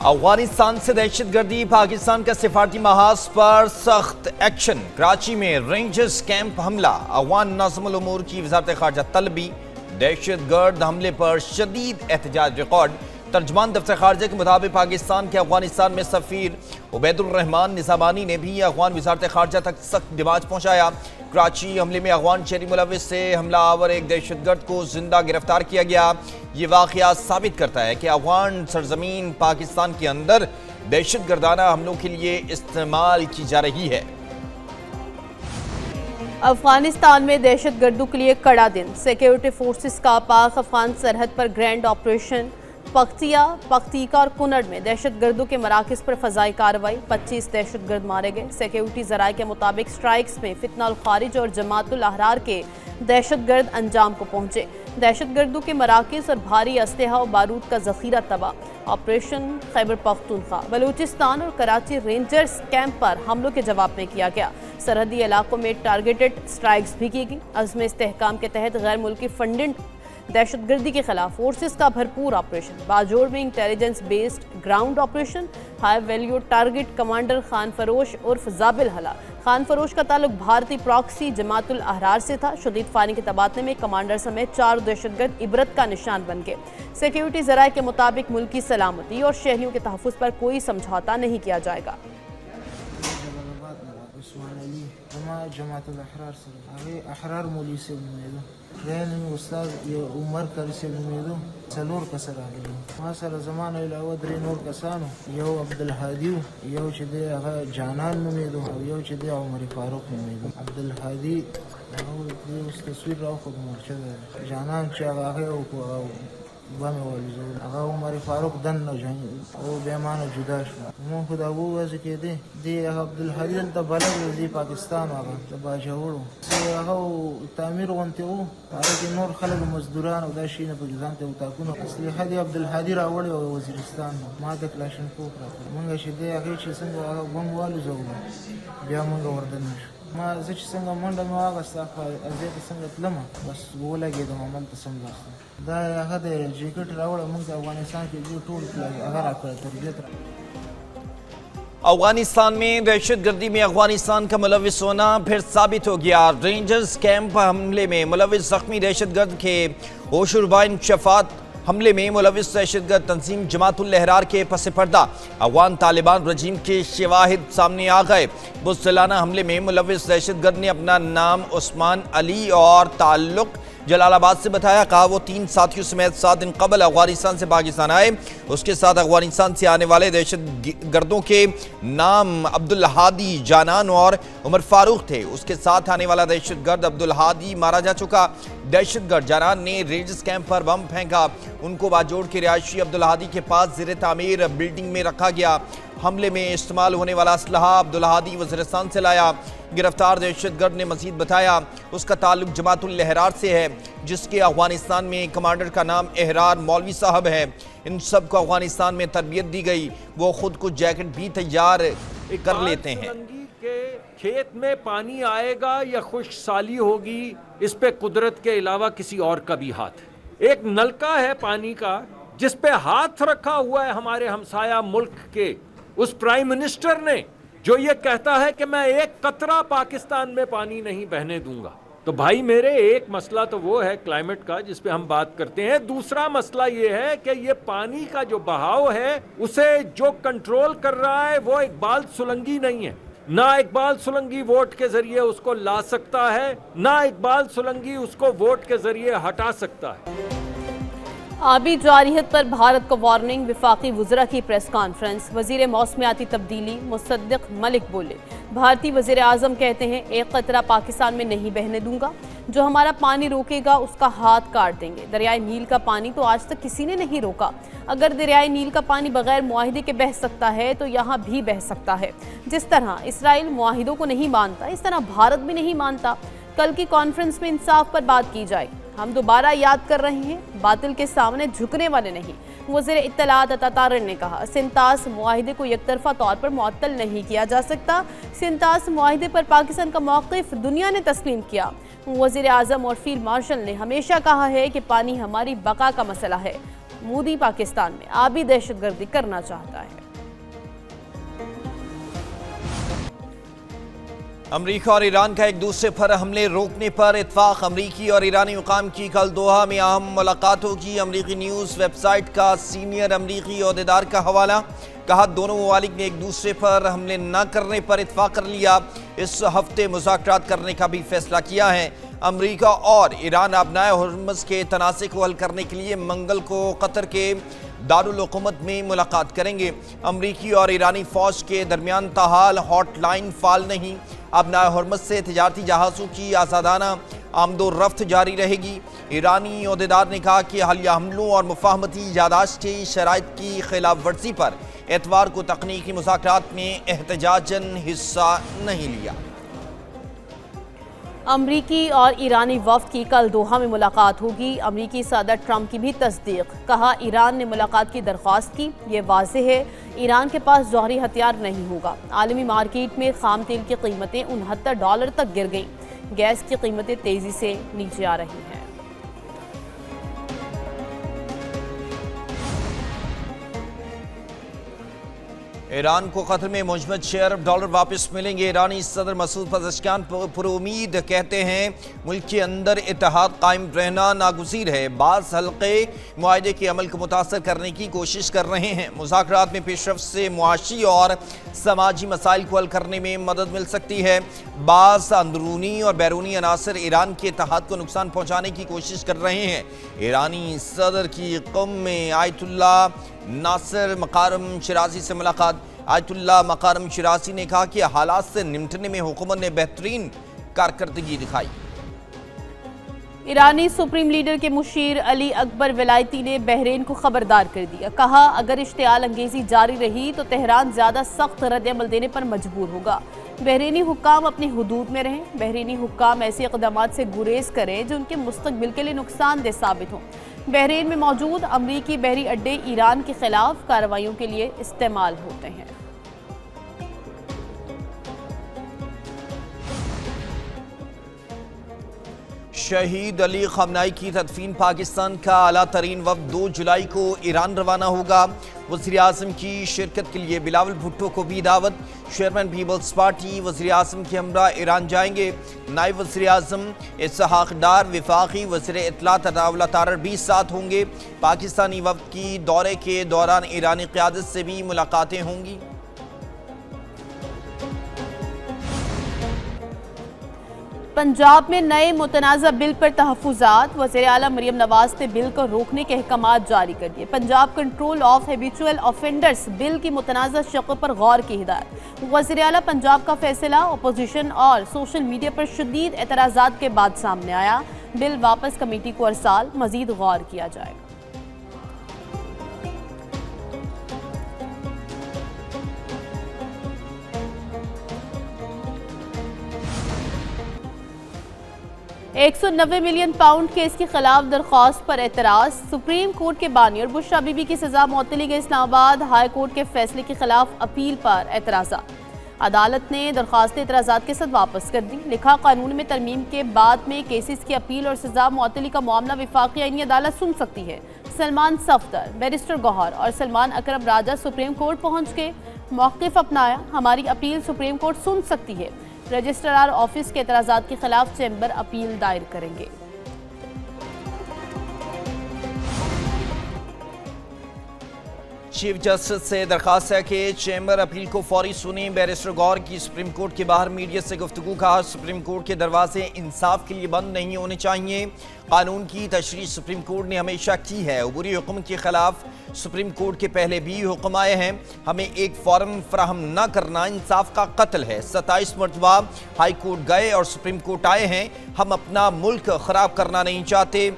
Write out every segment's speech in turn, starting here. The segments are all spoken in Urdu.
افغانستان سے دہشت گردی، پاکستان کا سفارتی محاذ پر سخت ایکشن۔ کراچی میں رینجرز کیمپ حملہ، افغان نظم الامور کی وزارت خارجہ طلبی۔ دہشت گرد حملے پر شدید احتجاج ریکارڈ۔ ترجمان دفتر خارجہ کے مطابق پاکستان کے افغانستان میں سفیر عبید الرحمان نظامانی نے بھی افغان وزارت خارجہ تک سخت ڈیمانڈ پہنچایا۔ کراچی حملے میں افغان شہری ملوث سے حملہ آور ایک دہشت گرد کو زندہ گرفتار کیا گیا۔ یہ واقعہ ثابت کرتا ہے کہ افغان سرزمین پاکستان کے اندر دہشت گردانہ حملوں کے لیے استعمال کی جا رہی ہے۔ افغانستان میں دہشت گردوں کے لیے کڑا دن۔ سیکیورٹی فورسز کا پاک افغان سرحد پر گرینڈ آپریشن۔ پختیا، پختیکا اور کنڑ میں دہشت گردوں کے مراکز پر فضائی کارروائی، 25 دہشت گرد مارے گئے۔ سیکیورٹی ذرائع کے مطابق سٹرائکس میں فتنہ الخارج اور جماعت الاحرار کے دہشت گرد انجام کو پہنچے۔ دہشت گردوں کے مراکز اور بھاری اسلحہ و بارود کا ذخیرہ تباہ۔ آپریشن خیبر پختونخوا، بلوچستان اور کراچی رینجرز کیمپ پر حملوں کے جواب میں کیا گیا۔ سرحدی علاقوں میں ٹارگیٹڈ سٹرائکس بھی کی گئی۔ عزم استحکام کے تحت غیر ملکی فنڈنگ دہشت گردی کے خلاف فورسز کا بھرپور آپریشن۔ باجوڑ میں intelligence based ground operation. High value target commander Khan فروش عرف زابل ہلا۔ خان فروش کا تعلق بھارتی پراکسی جماعت الاحرار سے تھا۔ شدید فائرنگ کے تبادلے میں کمانڈر سمیت 4 دہشت گرد عبرت کا نشان بن گئے۔ سیکیورٹی ذرائع کے مطابق ملکی سلامتی اور شہریوں کے تحفظ پر کوئی سمجھوتہ نہیں کیا جائے گا۔ جماعت الاحرار سے احرار مولی سے میں استاد عمر کر سے سلور کسر آگے وہاں سر زمان علاوہ درے نور کسانو یو عبدالحادیو یو چدے جانان نمیدو یو چدے عمر فاروق نمیدو عبدالحادی اس تصویر راو خود مرچد جانان چاہ آگے بامے والی زور اگا عمر فاروق دن نو جنگ او بیمان جدا شو مو خدا وہ وز کے دے عبدالحادی تا بلد دی پاکستان آگا تبا جوڑو سی اگا تعمیر وانتے ہو آگا نور خلق مزدوران او دا شین پاکستان تے اتاکونو اسلحہ دی عبدالحادی راوڑی وزیرستان ما دا کلاشن کوک راکو منگا شدے آگا چی سنگا آگا بم والی زور بیا منگا وردن شو ما زچ سنگا منڈا میں آگا استاقا ازیت سنگا تلما بس وہ لگے دا ممن تسنگا دا آگا دے جیکٹ راوڑا منگا افغانستان کی جو ٹول کلائی اگر آکا تربیت را افغانستان میں دہشت گردی میں افغانستان کا ملوث ہونا پھر ثابت ہو گیا۔ رینجرز کیمپ حملے میں ملوث زخمی دہشت گرد کے ہوش و ربا انکشافات۔ حملے میں ملوث دہشت گرد تنظیم جماعت الاحرار کے پس پردہ افغان طالبان رجیم کے شواہد سامنے آ گئے۔ بزدلانہ حملے میں ملوث دہشت گرد نے اپنا نام عثمان علی اور تعلق جلال آباد سے بتایا۔ کہا وہ 3 ساتھیوں سمیت 7 دن قبل افغانستان سے پاکستان آئے۔ اس کے ساتھ افغانستان سے آنے والے دہشت گردوں کے نام عبدالحادی، جانان اور عمر فاروق تھے۔ اس کے ساتھ آنے والا دہشت گرد عبدالحادی مارا جا چکا۔ دہشت گرد جانان نے رینجرز کیمپ پر بم پھینکا۔ ان کو باجوڑ کے رہائشی عبدالحادی کے پاس زیر تعمیر بلڈنگ میں رکھا گیا۔ حملے میں استعمال ہونے والا اسلحہ عبدالحادی وزیرستان سے لایا۔ گرفتار دہشت گرد نے مزید بتایا اس کا تعلق جماعت الاحرار سے ہے، جس کے افغانستان میں کمانڈر کا نام احرار مولوی صاحب ہے۔ ان سب کو افغانستان میں تربیت دی گئی، وہ خود کو جیکٹ بھی تیار کر لیتے ہیں۔ کھیت میں پانی آئے گا یا خشک سالی ہوگی، اس پہ قدرت کے علاوہ کسی اور کا بھی ہاتھ ہے۔ ایک نلکا ہے پانی کا جس پہ ہاتھ رکھا ہوا ہے ہمارے ہمسایہ ملک کے اس پرائم منسٹر نے، جو یہ کہتا ہے کہ میں ایک قطرہ پاکستان میں پانی نہیں بہنے دوں گا۔ تو بھائی میرے، ایک مسئلہ تو وہ ہے کلائمیٹ کا جس پہ ہم بات کرتے ہیں، دوسرا مسئلہ یہ ہے کہ یہ پانی کا جو بہاؤ ہے اسے جو کنٹرول کر رہا ہے وہ اقبال سولنگی نہیں ہے۔ نہ اقبال سولنگی ووٹ کے ذریعے اس کو لا سکتا ہے، نہ اقبال سولنگی اس کو ووٹ کے ذریعے ہٹا سکتا ہے۔ آبی جارحیت پر بھارت کو وارننگ، وفاقی وزراء کی پریس کانفرنس۔ وزیر موسمیاتی تبدیلی مصدق ملک بولے، بھارتی وزیر اعظم کہتے ہیں ایک قطرہ پاکستان میں نہیں بہنے دوں گا، جو ہمارا پانی روکے گا اس کا ہاتھ کاٹ دیں گے۔ دریائے نیل کا پانی تو آج تک کسی نے نہیں روکا۔ اگر دریائے نیل کا پانی بغیر معاہدے کے بہہ سکتا ہے تو یہاں بھی بہہ سکتا ہے۔ جس طرح اسرائیل معاہدوں کو نہیں مانتا، اس طرح بھارت بھی نہیں مانتا۔ کل کی کانفرنس میں انصاف پر بات کی جائے۔ ہم دوبارہ یاد کر رہے ہیں، باطل کے سامنے جھکنے والے نہیں۔ وزیر اطلاعات عطا طارق نے کہا سنتاس معاہدے کو یک طرفہ طور پر معطل نہیں کیا جا سکتا۔ سنتاس معاہدے پر پاکستان کا موقف دنیا نے تسلیم کیا۔ وزیر اعظم اور فیلڈ مارشل نے ہمیشہ کہا ہے کہ پانی ہماری بقا کا مسئلہ ہے۔ مودی پاکستان میں آبی دہشت گردی کرنا چاہتا ہے۔ امریکہ اور ایران کا ایک دوسرے پر حملے روکنے پر اتفاق۔ امریکی اور ایرانی حکام کی کل دوحہ میں اہم ملاقاتوں کی۔ امریکی نیوز ویب سائٹ کا سینئر امریکی عہدیدار کا حوالہ، کہا دونوں ممالک نے ایک دوسرے پر حملے نہ کرنے پر اتفاق کر لیا۔ اس ہفتے مذاکرات کرنے کا بھی فیصلہ کیا ہے۔ امریکہ اور ایران آبنائے ہرمز کے تنازع کو حل کرنے کے لیے منگل کو قطر کے دارالحکومت میں ملاقات کریں گے۔ امریکی اور ایرانی فوج کے درمیان تاحال ہاٹ لائن فعال نہیں۔ آبنائے ہرمز سے تجارتی جہازوں کی آزادانہ آمد و رفت جاری رہے گی۔ ایرانی عہدیدار نے کہا کہ حالیہ حملوں اور مفاہمتی یادداشتی شرائط کی خلاف ورزی پر اتوار کو تکنیکی مذاکرات میں احتجاجاً حصہ نہیں لیا۔ امریکی اور ایرانی وفد کی کل دوحہ میں ملاقات ہوگی۔ امریکی صدر ٹرمپ کی بھی تصدیق، کہا ایران نے ملاقات کی درخواست کی۔ یہ واضح ہے ایران کے پاس جوہری ہتھیار نہیں ہوگا۔ عالمی مارکیٹ میں خام تیل کی قیمتیں $69 تک گر گئیں۔ گیس کی قیمتیں تیزی سے نیچے آ رہی ہیں۔ ایران کو قطر میں مجمد $6 ارب واپس ملیں گے۔ ایرانی صدر مسعود پزشکیان پر امید کہتے ہیں ملک کے اندر اتحاد قائم رہنا ناگزیر ہے۔ بعض حلقے معاہدے کے عمل کو متاثر کرنے کی کوشش کر رہے ہیں۔ مذاکرات میں پیش رفت سے معاشی اور سماجی مسائل کو حل کرنے میں مدد مل سکتی ہے۔ بعض اندرونی اور بیرونی عناصر ایران کے اتحاد کو نقصان پہنچانے کی کوشش کر رہے ہیں۔ ایرانی صدر کی قم میں آیت اللہ ناصر مقارم شیرازی سے ملاقات۔ آیت اللہ مقارم شیرازی نے کہا کہ حالات سے نمٹنے میں حکومت نے بہترین کارکردگی دکھائی۔ ایرانی سپریم لیڈر کے مشیر علی اکبر ولایتی نے بحرین کو خبردار کر دیا، کہا اگر اشتعال انگیزی جاری رہی تو تہران زیادہ سخت رد عمل دینے پر مجبور ہوگا۔ بحرینی حکام اپنی حدود میں رہیں۔ بحرینی حکام ایسے اقدامات سے گریز کریں جو ان کے مستقبل کے لیے نقصان دہ ثابت ہوں۔ بحرین میں موجود امریکی بحری اڈے ایران کے خلاف کارروائیوں کے لیے استعمال ہوتے ہیں۔ شہید علی خامنہئی کی تدفین پاکستان کا اعلیٰ ترین وفد 2 جولائی کو ایران روانہ ہوگا۔ وزیراعظم کی شرکت کے لیے بلاول بھٹو کو بھی دعوت۔ چیئرمین پیپلز پارٹی وزیراعظم کے ہمراہ ایران جائیں گے۔ نائب وزیراعظم اسحاق ڈار، وفاقی وزیر اطلاعات عطاءاللہ تارڑ بھی ساتھ ہوں گے۔ پاکستانی وفد کی دورے کے دوران ایرانی قیادت سے بھی ملاقاتیں ہوں گی۔ پنجاب میں نئے متنازع بل پر تحفظات۔ وزیر اعلیٰ مریم نواز نے بل کو روکنے کے احکامات جاری کر دیے۔ پنجاب کنٹرول آف ہیبیچول آفینڈرز بل کی متنازع شق پر غور کی ہدایت۔ وزیر اعلیٰ پنجاب کا فیصلہ اپوزیشن اور سوشل میڈیا پر شدید اعتراضات کے بعد سامنے آیا۔ بل واپس کمیٹی کو ارسال، مزید غور کیا جائے گا۔ 190 ملین پاؤنڈ کیس کے خلاف درخواست پر اعتراض۔ سپریم کورٹ کے بانی اور بشرا بی بی کی سزا معطلی کے اسلام آباد ہائی کورٹ کے فیصلے کے خلاف اپیل پر اعتراضات۔ عدالت نے درخواستیں اعتراضات کے ساتھ واپس کر دی۔ لکھا قانون میں ترمیم کے بعد میں کیسز کی اپیل اور سزا معطلی کا معاملہ وفاقی آئینی عدالت سن سکتی ہے۔ سلمان صفدر، بیرسٹر گوہر اور سلمان اکرم راجہ سپریم کورٹ پہنچ کے موقف اپنایا۔ ہماری اپیل سپریم کورٹ سن سکتی ہے۔ رجسٹرار آفس کے اعتراضات کے خلاف چیمبر اپیل دائر کریں گے۔ چیف جسٹس سے درخواست ہے کہ چیمبر اپیل کو فوری سنیں۔ بیرسٹر گور کی سپریم کورٹ کے باہر میڈیا سے گفتگو، کہا سپریم کورٹ کے دروازے انصاف کے لیے بند نہیں ہونے چاہیے۔ قانون کی تشریح سپریم کورٹ نے ہمیشہ کی ہے۔ عبوری حکم کے خلاف سپریم کورٹ کے پہلے بھی حکم آئے ہیں۔ ہمیں ایک فارم فراہم نہ کرنا انصاف کا قتل ہے۔ 27 مرتبہ ہائی کورٹ گئے اور سپریم کورٹ آئے ہیں۔ ہم اپنا ملک خراب کرنا نہیں چاہتے،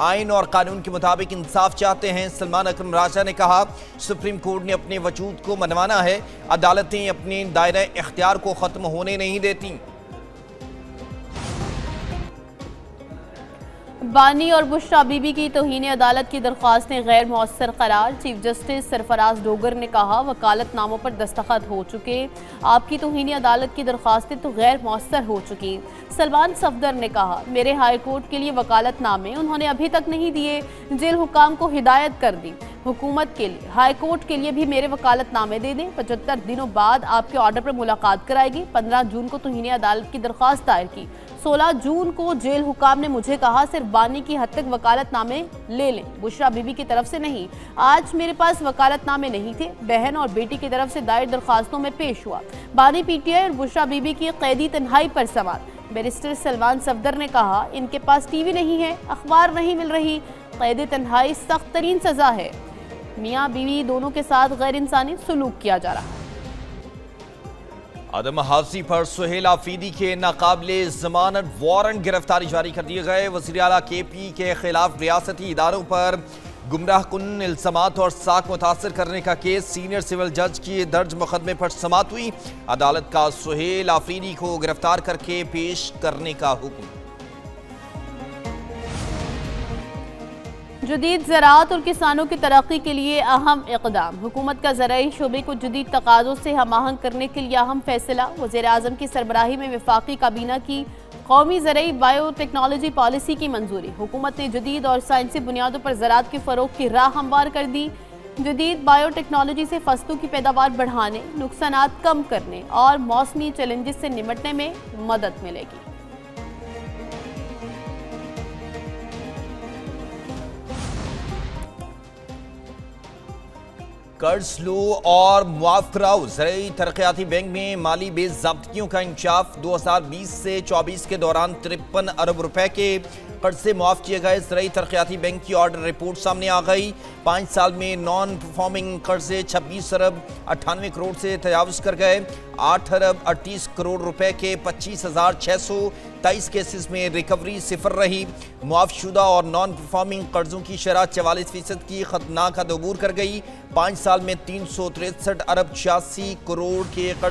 آئین اور قانون کے مطابق انصاف چاہتے ہیں۔ سلمان اکرم راجہ نے کہا سپریم کورٹ نے اپنے وجود کو منوانا ہے، عدالتیں اپنے دائرہ اختیار کو ختم ہونے نہیں دیتی۔ بانی اور بشرا بیوی کی توہین عدالت کی درخواستیں غیر مؤثر قرار، چیف جسٹس سرفراز ڈوگر نے کہا وکالت ناموں پر دستخط ہو چکے، آپ کی توہین عدالت کی درخواستیں تو غیر مؤثر ہو چکی۔ سلمان صفدر نے کہا میرے ہائی کورٹ کے لیے وکالت نامے انہوں نے ابھی تک نہیں دیے، جیل حکام کو ہدایت کر دی، حکومت کے لیے ہائی کورٹ کے لیے بھی میرے وکالت نامے دے دیں، 75 دنوں بعد آپ کے آرڈر پر ملاقات کرائے گی۔ 15 جون کو توہین عدالت کی درخواست دائر کی، 16 جون کو جیل حکام نے مجھے کہا صرف بانی کی حد تک وکالت نامے لے لیں، بشرا بیوی کی طرف سے نہیں۔ آج میرے پاس وکالت نامے نہیں تھے، بہن اور بیٹی کی طرف سے دائر درخواستوں میں پیش ہوا۔ بانی پی ٹی آئی اور بشرا بیوی کی قیدی تنہائی پر سوال، بیرسٹر سلمان صفدر نے کہا ان کے پاس ٹی وی نہیں ہے، اخبار نہیں مل رہی، قید تنہائی سخت ترین سزا ہے، میاں بیوی دونوں کے ساتھ غیر انسانی سلوک کیا جا رہا ہے۔ عدم حاضری پر سہیل آفریدی کے ناقابل ضمانت وارنٹ گرفتاری جاری کر دیے گئے۔ وزیر اعلیٰ کے پی کے خلاف ریاستی اداروں پر گمراہ کن الزامات اور ساکھ متاثر کرنے کا کیس، سینئر سول جج کی درج مقدمے پر سماعت ہوئی۔ عدالت کا سہیل آفریدی کو گرفتار کر کے پیش کرنے کا حکم۔ جدید زراعت اور کسانوں کی ترقی کے لیے اہم اقدام، حکومت کا زرعی شعبے کو جدید تقاضوں سے ہم آہنگ کرنے کے لیے اہم فیصلہ، وزیر اعظم کی سربراہی میں وفاقی کابینہ کی قومی زرعی بائیو ٹیکنالوجی پالیسی کی منظوری، حکومت نے جدید اور سائنسی بنیادوں پر زراعت کے فروغ کی راہ ہموار کر دی، جدید بائیو ٹیکنالوجی سے فصلوں کی پیداوار بڑھانے، نقصانات کم کرنے اور موسمی چیلنجز سے نمٹنے میں مدد ملے گی۔ قرض لو اور معاف کراؤ، زرعی ترقیاتی بینک میں مالی بے ضابطگیوں کا انکشاف، 2020 سے 24 کے دوران 53 ارب روپے کے قرض سے معاف کیے گئے۔ زرعی ترقیاتی بینک کی آڈر رپورٹ سامنے آ گئی، 5 سال میں نان پرفارمنگ قرضے 26 ارب 98 کروڑ سے تجاوز کر گئے، 8 ارب 38 کروڑ روپے کے 25,623 کیسز میں ریکوری صفر رہی۔ معاف شدہ اور نان پرفارمنگ قرضوں کی شرح 44% کی خطرناک حد عبور کر گئی، 5 سال میں 363 ارب 86 کروڑ کے قرض